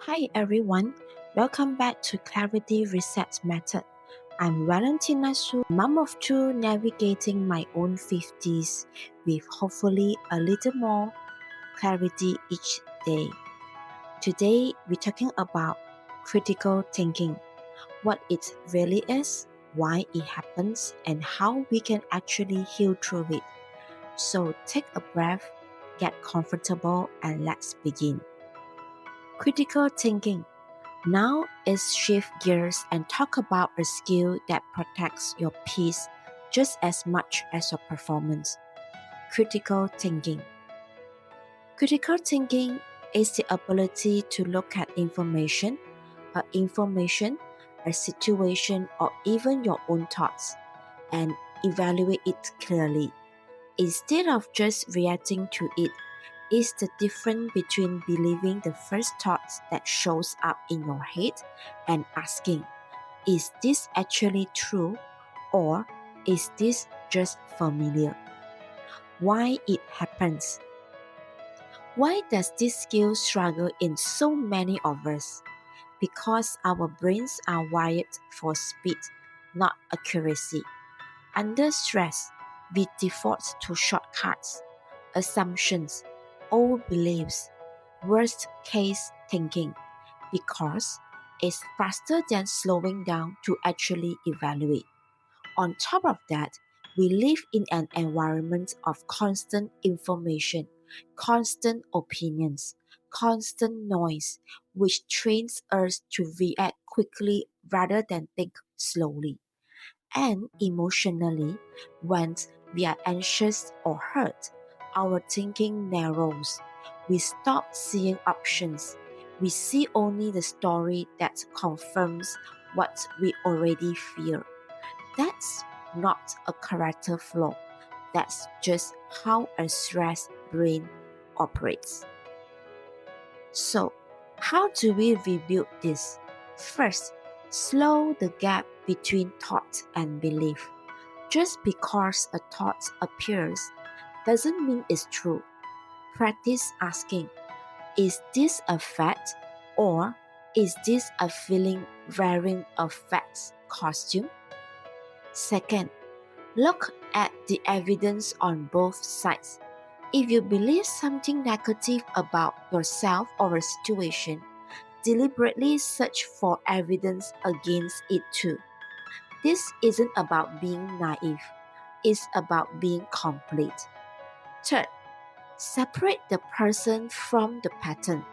Hi everyone, welcome back to Clarity Reset Method. I'm Valentina Su, mom of two navigating my own 50s with hopefully a little more clarity each day. Today we're talking about critical thinking, what it really is, why it happens, and how we can actually heal through it. So take a breath, get comfortable, and let's begin. Critical thinking. Now is shift gears and talk about a skill that protects your peace just as much as your performance. Critical thinking. Critical thinking is the ability to look at information, a situation, or even your own thoughts and evaluate it clearly. Instead of just reacting to it, is the difference between believing the first thoughts that shows up in your head and asking, is this actually true or is this just familiar? Why it happens? Why does this skill struggle in so many of us? Because our brains are wired for speed, not accuracy. Under stress, we default to shortcuts, assumptions, old beliefs, worst case thinking, because it's faster than slowing down to actually evaluate. On top of that, we live in an environment of constant information, constant opinions, constant noise, which trains us to react quickly rather than think slowly. And emotionally, when we are anxious or hurt, our thinking narrows. We stop seeing options. We see only the story that confirms what we already fear. That's not a character flaw. That's just how a stressed brain operates. So, how do we rebuild this? First, slow the gap between thought and belief. Just because a thought appears doesn't mean it's true. Practice asking, is this a fact or is this a feeling wearing a fact costume? Second, look at the evidence on both sides. If you believe something negative about yourself or a situation, deliberately search for evidence against it too. This isn't about being naive, it's about being complete. Third, separate the person from the pattern.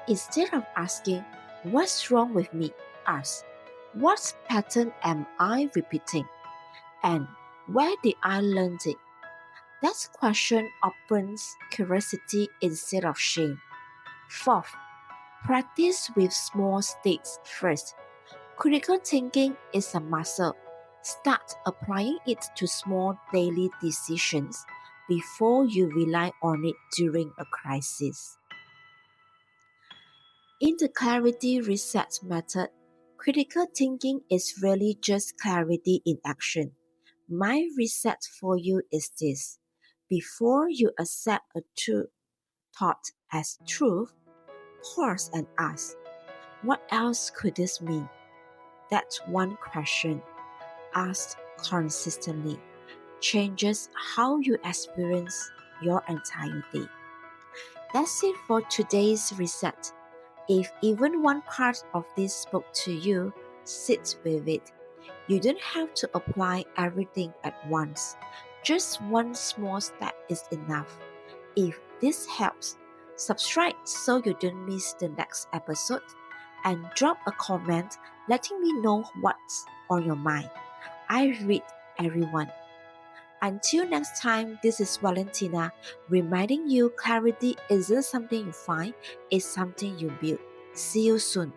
Instead of asking, what's wrong with me? Ask, what pattern am I repeating? And where did I learn it? That question opens curiosity instead of shame. Fourth, practice with small stakes first. Critical thinking is a muscle. Start applying it to small daily decisions before you rely on it during a crisis. In the clarity reset method, critical thinking is really just clarity in action. My reset for you is this. Before you accept a true thought as truth, pause and ask, what else could this mean? That one question, asked consistently, changes how you experience your entire day. That's it for today's reset. If even one part of this spoke to you, sit with it. You don't have to apply everything at once. Just one small step is enough. If this helps, subscribe so you don't miss the next episode and drop a comment letting me know what's on your mind. I read everyone. Until next time, this is Valentina reminding you clarity isn't something you find, it's something you build. See you soon.